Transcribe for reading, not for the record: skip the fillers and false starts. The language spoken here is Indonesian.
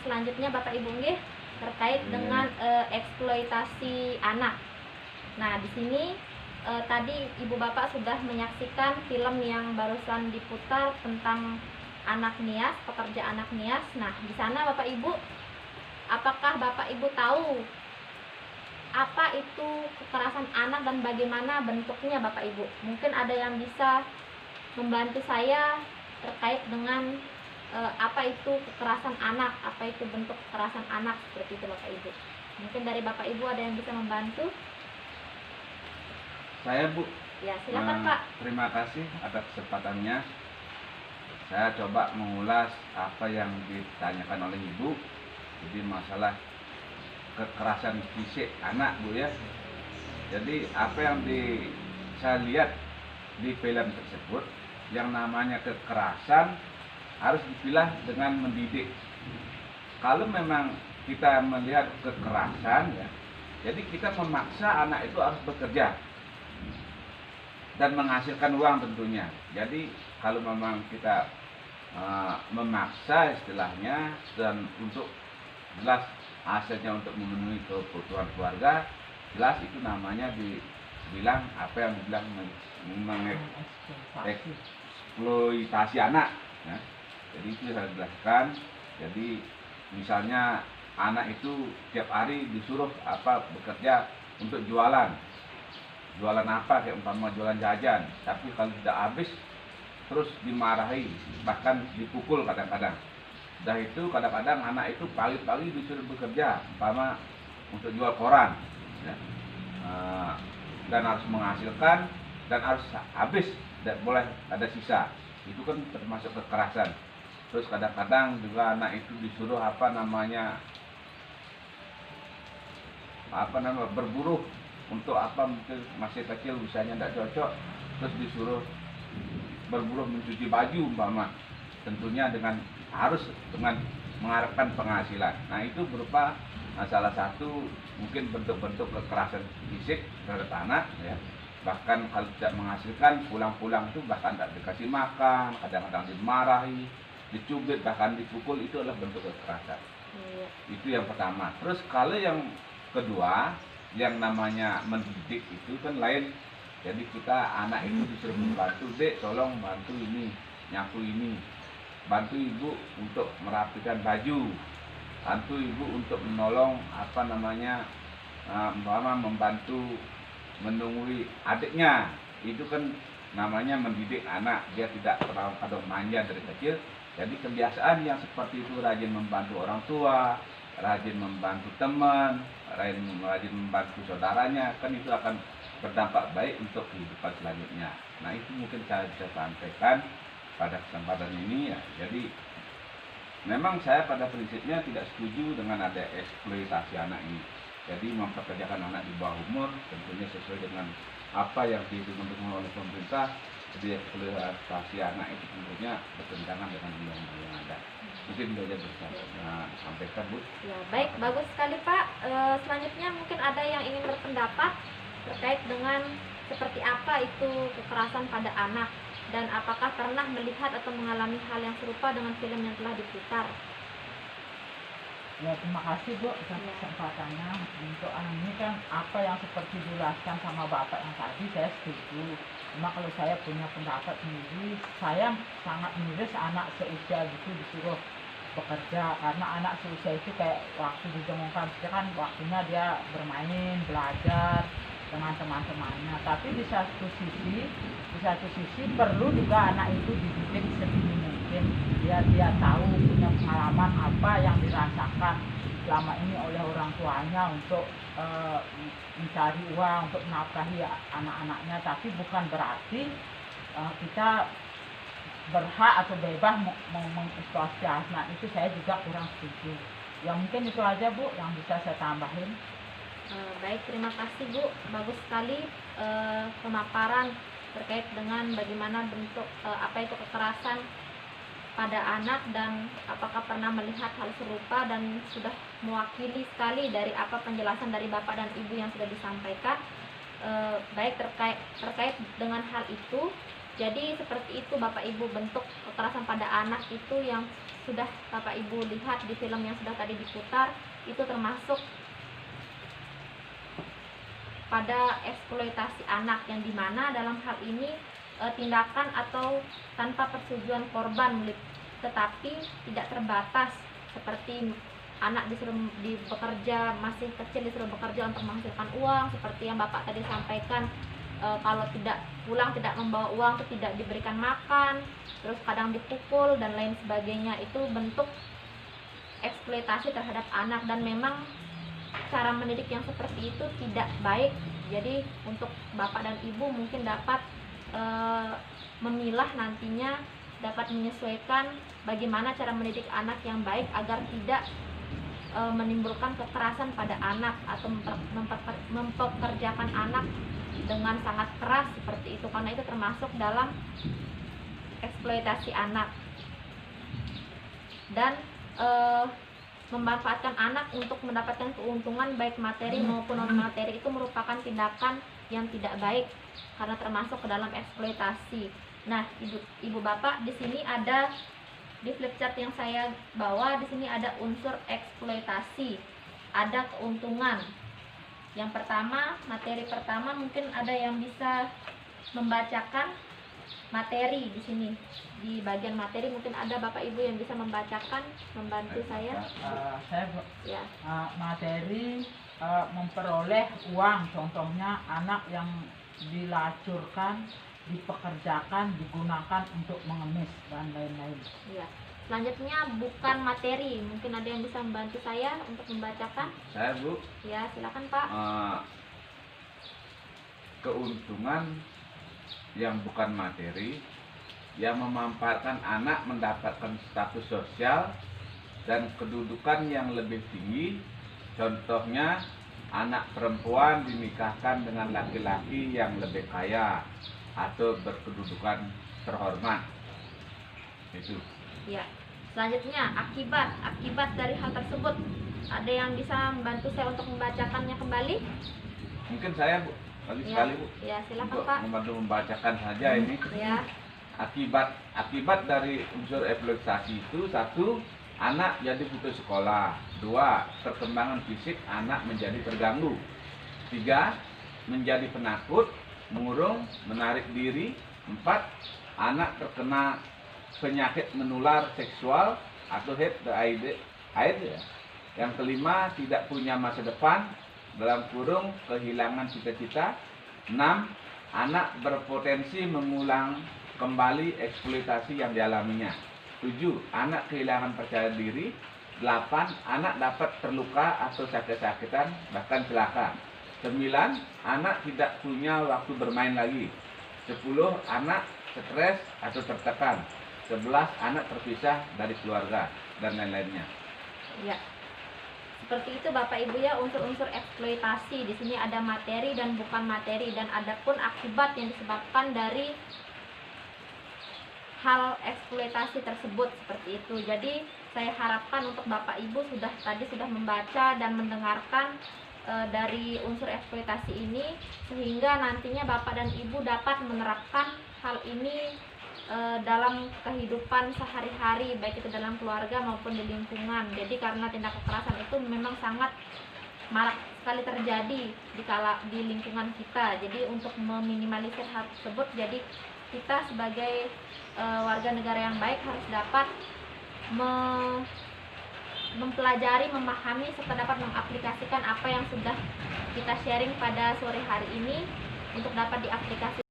selanjutnya Bapak Ibu nggih terkait dengan eksploitasi anak. Nah, di sini tadi Ibu Bapak sudah menyaksikan film yang barusan diputar tentang anak nias, pekerja anak nias. Nah, di sana Bapak Ibu, apakah Bapak Ibu tahu apa itu kekerasan anak dan bagaimana bentuknya Bapak Ibu? Mungkin ada yang bisa membantu saya terkait dengan apa itu kekerasan anak, apa itu bentuk kekerasan anak, seperti itu Bapak Ibu. Mungkin dari Bapak Ibu ada yang bisa membantu? Saya, Bu. Ya, silakan Pak. Terima kasih atas kesempatannya. Saya coba mengulas apa yang ditanyakan oleh Ibu. Jadi masalah kekerasan fisik anak, Bu ya. Jadi apa yang saya lihat di film tersebut, yang namanya kekerasan harus dipilah dengan mendidik. Kalau memang kita melihat kekerasan ya, jadi kita memaksa anak itu harus bekerja dan menghasilkan uang tentunya. Jadi kalau memang kita memaksa istilahnya dan untuk jelas hasilnya untuk memenuhi kebutuhan keluarga, jelas itu namanya dibilang apa yang dibilang eksploitasi anak ya. Jadi itu saya jelaskan. Jadi misalnya anak itu tiap hari disuruh bekerja untuk jualan apa, kayak umpama jualan jajan, tapi kalau tidak habis terus dimarahi, bahkan dipukul kadang-kadang. Dah itu kadang-kadang anak itu pagi-pagi disuruh bekerja umpama untuk jual koran ya. Dan harus menghasilkan dan harus habis, tidak boleh ada sisa. Itu kan termasuk kekerasan. Terus kadang-kadang juga anak itu disuruh berburuh untuk mungkin masih kecil usianya tidak cocok, terus disuruh berburuh mencuci baju umpama, tentunya harus dengan mengharapkan penghasilan. Nah, itu berupa salah satu mungkin bentuk-bentuk kekerasan fisik terhadap anak ya. Bahkan kalau tidak menghasilkan, pulang-pulang itu bahkan tidak dikasih makan, kadang-kadang dimarahi, dicubit, bahkan dipukul. Itu adalah bentuk kekerasan. Itu yang pertama. Terus kalau yang kedua, yang namanya mendidik itu kan lain. Jadi anak itu disuruh membantu, Dek tolong bantu ini, nyapu ini, bantu ibu untuk merapikan baju, bantu ibu untuk menolong membantu menunggui adiknya. Itu kan namanya mendidik anak, dia tidak terlalu manja dari kecil. Jadi kebiasaan yang seperti itu, rajin membantu orang tua, rajin membantu teman, rajin membantu saudaranya, kan itu akan berdampak baik untuk kehidupan selanjutnya. Nah, itu mungkin saya bisa sampaikan pada kesempatan ini ya. Jadi memang saya pada prinsipnya tidak setuju dengan ada eksploitasi anak ini. Jadi mempekerjakan anak di bawah umur tentunya sesuai dengan apa yang didukung oleh pemerintah. Jadi eksploitasi anak itu tentunya bertentangan dengan undang-undang yang ada. Mungkin itu saja bisa sampaikan, Bu. Ya, baik, bagus sekali Pak. Selanjutnya mungkin ada yang ingin berpendapat terkait dengan seperti apa itu kekerasan pada anak, dan apakah pernah melihat atau mengalami hal yang serupa dengan film yang telah diputar. Ya, terima kasih Bu atas kesempatannya. Untuk ini kan apa yang seperti dijelaskan sama Bapak yang tadi, saya setuju. Cuma kalau saya punya pendapat sendiri, saya sangat miris anak seusia gitu disuruh bekerja. Karena anak seusia itu kayak waktu didengungkan, kan waktunya dia bermain, belajar dengan teman-temannya. Tapi di satu sisi perlu juga anak itu dididik sedini mungkin, biar dia tahu, punya pengalaman apa yang dirasakan selama ini oleh orang tuanya untuk mencari uang untuk menafkahi anak-anaknya. Tapi bukan berarti kita berhak atau bebas mengeksploitasi anak. Itu saya juga kurang setuju. Ya, mungkin itu aja Bu yang bisa saya tambahin. Baik, terima kasih Bu. Bagus sekali pemaparan terkait dengan bagaimana bentuk apa itu kekerasan pada anak, dan apakah pernah melihat hal serupa, dan sudah mewakili sekali dari apa penjelasan dari Bapak dan Ibu yang sudah disampaikan. Baik, terkait dengan hal itu, Jadi seperti itu Bapak Ibu, bentuk kekerasan pada anak itu yang sudah Bapak Ibu lihat di film yang sudah tadi diputar, itu termasuk pada eksploitasi anak, yang dimana dalam hal ini tindakan atau tanpa persetujuan korban, tetapi tidak terbatas, seperti anak disuruh bekerja, masih kecil disuruh bekerja untuk menghasilkan uang, seperti yang Bapak tadi sampaikan, kalau tidak pulang, tidak membawa uang, itu tidak diberikan makan, terus kadang dipukul dan lain sebagainya. Itu bentuk eksploitasi terhadap anak, dan memang cara mendidik yang seperti itu tidak baik. Jadi untuk Bapak dan Ibu mungkin dapat memilah nantinya, dapat menyesuaikan bagaimana cara mendidik anak yang baik agar tidak menimbulkan kekerasan pada anak atau mempekerjakan anak dengan sangat keras seperti itu, karena itu termasuk dalam eksploitasi anak. Dan memanfaatkan anak untuk mendapatkan keuntungan baik materi maupun non materi itu merupakan tindakan yang tidak baik, karena termasuk ke dalam eksploitasi. Nah, ibu bapak, di sini ada di flip chart yang saya bawa, di sini ada unsur eksploitasi, ada keuntungan. Yang pertama, materi pertama, mungkin ada yang bisa membacakan materi di sini. Di bagian materi mungkin ada Bapak Ibu yang bisa membacakan, membantu saya. Ya. Materi memperoleh uang, contohnya anak yang dilacurkan, dipekerjakan, digunakan untuk mengemis dan lain-lain. Ya. Selanjutnya bukan materi, mungkin ada yang bisa membantu saya untuk membacakan. Saya, Bu. Ya, silakan Pak. Keuntungan yang bukan materi, yang memanfaatkan anak mendapatkan status sosial dan kedudukan yang lebih tinggi. Contohnya, anak perempuan dinikahkan dengan laki-laki yang lebih kaya atau berkedudukan terhormat. Itu. Ya. Selanjutnya, akibat dari hal tersebut. Ada yang bisa membantu saya untuk membacakannya kembali? Mungkin saya, Bu, lagi sekali, Bu. Ya, silakan Untuk Pak. membantu membacakan saja ini. Ya. Akibat dari unsur eksploitasi itu: 1. Anak jadi putus sekolah. 2. Perkembangan fisik anak menjadi terganggu. 3. Menjadi penakut, murung, menarik diri. 4. Anak terkena penyakit menular seksual atau HIV. Ya. Yang kelima, tidak punya masa depan, dalam kurung kehilangan cita-cita. 6. Anak berpotensi mengulang kembali eksploitasi yang dialaminya. 7. Anak kehilangan percaya diri. 8. Anak dapat terluka atau sakit-sakitan, bahkan celaka. 9. Anak tidak punya waktu bermain lagi. 10. Anak stres atau tertekan. 11. Anak terpisah dari keluarga, dan lain-lainnya. Ya. Seperti itu Bapak Ibu ya, unsur-unsur eksploitasi. Di sini ada materi dan bukan materi, dan ada pun akibat yang disebabkan dari hal eksploitasi tersebut, seperti itu. Jadi saya harapkan untuk Bapak Ibu sudah membaca dan mendengarkan dari unsur eksploitasi ini, sehingga nantinya Bapak dan Ibu dapat menerapkan hal ini dalam kehidupan sehari-hari, baik itu dalam keluarga maupun di lingkungan. Jadi karena tindak kekerasan itu memang sangat marak sekali terjadi di lingkungan kita. Jadi untuk meminimalisir hal tersebut, jadi kita sebagai warga negara yang baik harus dapat mempelajari, memahami, serta dapat mengaplikasikan apa yang sudah kita sharing pada sore hari ini untuk dapat diaplikasikan